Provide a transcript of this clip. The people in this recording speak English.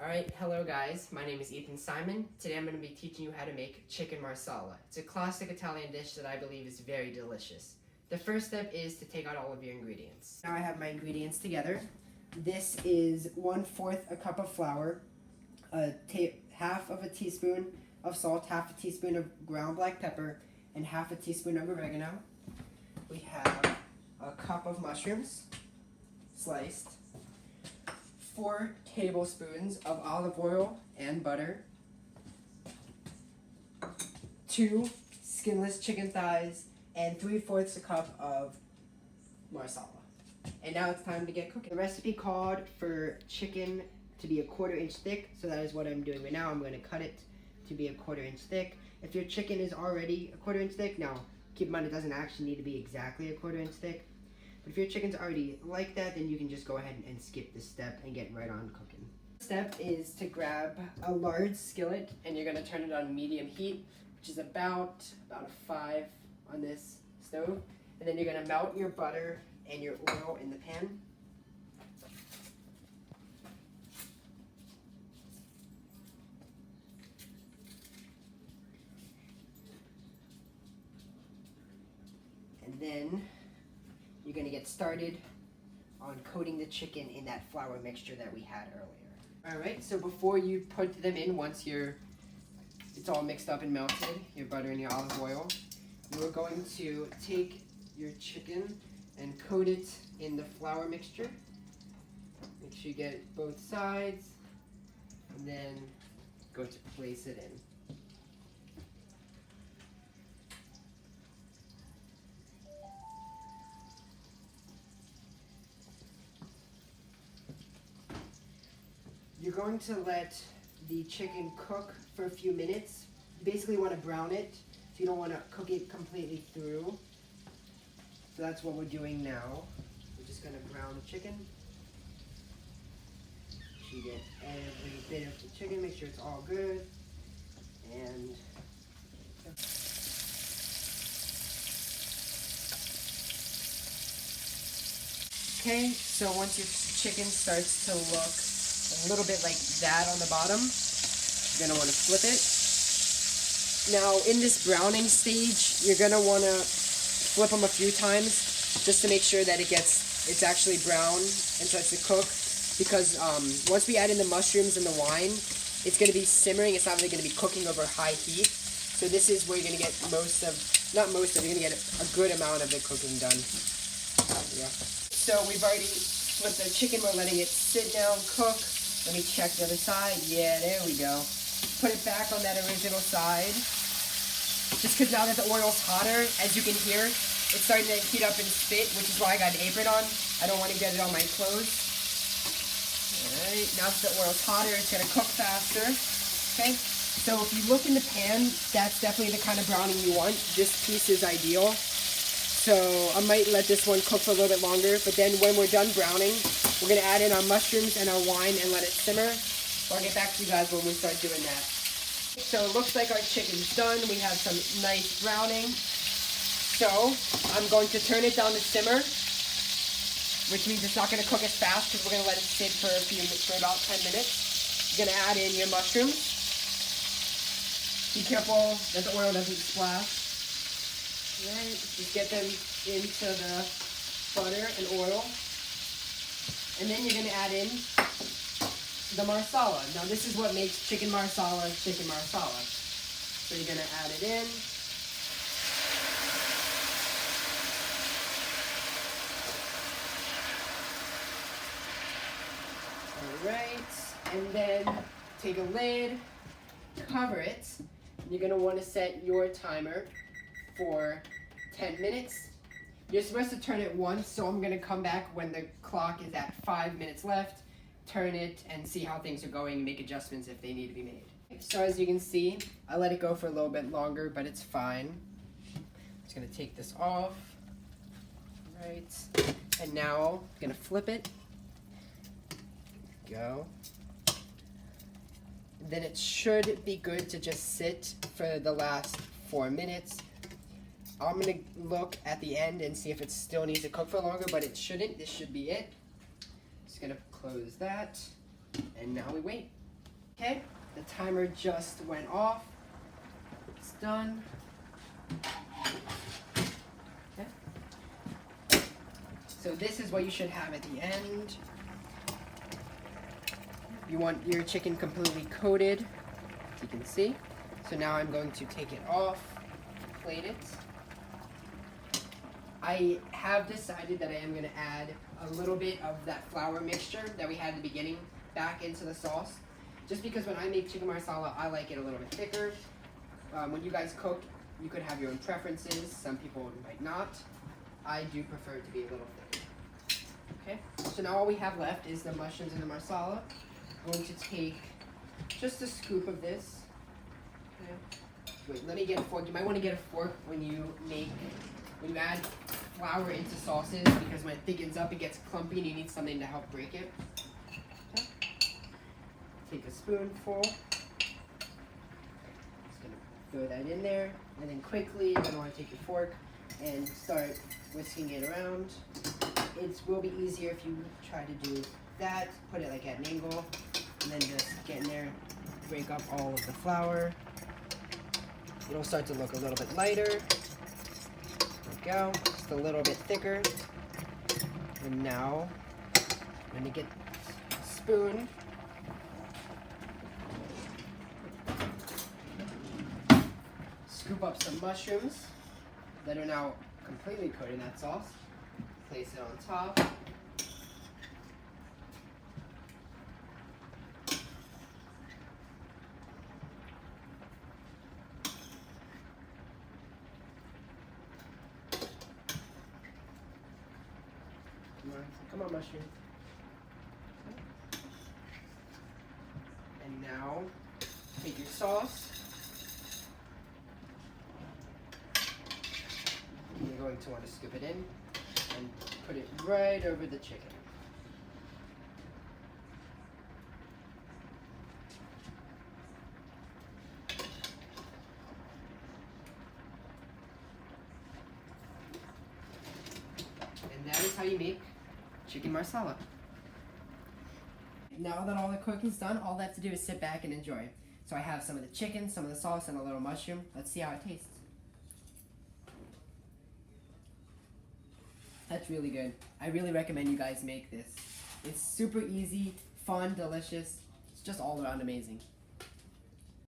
Alright, hello guys, my name is Ethan Simon. Today I'm going to be teaching you how to make chicken marsala. It's a classic Italian dish that I believe is very delicious. The first step is to take out all of your ingredients. Now I have my ingredients together. This is 1/4 a cup of flour, half of a teaspoon of salt, half a teaspoon of ground black pepper, and half a teaspoon of oregano. We have a cup of mushrooms, sliced, 4 tablespoons of olive oil and butter, 2 skinless chicken thighs, and 3/4 a cup of marsala. And now it's time to get cooking. The recipe called for chicken to be a 1/4 inch thick, so that is what I'm doing right now. I'm going to cut it to be a 1/4 inch thick. If your chicken is already a 1/4 inch thick, now keep in mind it doesn't actually need to be exactly a 1/4 inch thick. But if your chicken's already like that, then you can just go ahead and skip this step and get right on cooking. The step is to grab a large skillet and you're going to turn it on medium heat, which is about a 5 on this stove. And then you're going to melt your butter and your oil in the pan. And then you're going to get started on coating the chicken in that flour mixture that we had earlier. Alright, so before you put them in, once it's all mixed up and melted, your butter and your olive oil, you're going to take your chicken and coat it in the flour mixture. Make sure you get both sides, and then go to place it in. You're going to let the chicken cook for a few minutes. You basically want to brown it, so you don't want to cook it completely through. So that's what we're doing now. We're just going to brown the chicken. So you get every bit of the chicken, make sure it's all good. And okay, so once your chicken starts to look a little bit like that on the bottom, you're going to want to flip it. Now in this browning stage, you're going to want to flip them a few times just to make sure that it's actually brown and starts to cook, because once we add in the mushrooms and the wine, it's going to be simmering. It's not really going to be cooking over high heat. So this is where you're going to get you're going to get a good amount of the cooking done. Yeah. So we've already flipped the chicken. We're letting it sit down, cook. Let me check the other side. Yeah, there we go. Put it back on that original side. Just because now that the oil's hotter, as you can hear, it's starting to heat up and spit, which is why I got an apron on. I don't want to get it on my clothes. Alright, now that the oil's hotter, it's going to cook faster. Okay, so if you look in the pan, that's definitely the kind of browning you want. This piece is ideal. So I might let this one cook for a little bit longer, but then when we're done browning, we're going to add in our mushrooms and our wine and let it simmer. So I'll get back to you guys when we start doing that. So it looks like our chicken's done. We have some nice browning. So I'm going to turn it down to simmer, which means it's not going to cook as fast because we're going to let it sit for about 10 minutes. You're going to add in your mushrooms. Be careful that the oil doesn't splash. Right, just get them into the butter and oil. And then you're going to add in the marsala. Now this is what makes chicken marsala. So you're going to add it in. Alright, and then take a lid, cover it, and you're going to want to set your timer for 10 minutes. You're supposed to turn it once, so I'm going to come back when the clock is at 5 minutes left, turn it, and see how things are going, make adjustments if they need to be made. So as you can see, I let it go for a little bit longer, but it's fine. I'm just going to take this off. Right, and now I'm going to flip it. Go. Then it should be good to just sit for the last 4 minutes. I'm going to look at the end and see if it still needs to cook for longer, but it shouldn't. This should be it. Just going to close that, and now we wait. Okay, the timer just went off. It's done. Okay. So this is what you should have at the end. You want your chicken completely coated, as you can see. So now I'm going to take it off, plate it. I have decided that I am going to add a little bit of that flour mixture that we had at the beginning back into the sauce. Just because when I make chicken marsala, I like it a little bit thicker. When you guys cook, you could have your own preferences. Some people might not. I do prefer it to be a little thicker. Okay, so now all we have left is the mushrooms and the marsala. I'm going to take just a scoop of this. Okay. Wait, let me get a fork. You might want to get a fork when you add flour into sauces, because when it thickens up, it gets clumpy and you need something to help break it. Okay. Take a spoonful. Just gonna throw that in there, and then quickly you're gonna want to take your fork and start whisking it around. It will be easier if you try to do that. Put it like at an angle, and then just get in there, break up all of the flour. It'll start to look a little bit lighter. There we go, just a little bit thicker. And now I'm gonna get a spoon. Scoop up some mushrooms that are now completely coated in that sauce. Place it on top. Come on, mushroom. And now, take your sauce. You're going to want to scoop it in and put it right over the chicken. And that is how you make chicken marsala. Now that all the cooking's done, all left to do is sit back and enjoy. So I have some of the chicken, some of the sauce, and a little mushroom. Let's see how it tastes. That's really good. I really recommend you guys make this. It's super easy, fun, delicious. It's just all around amazing.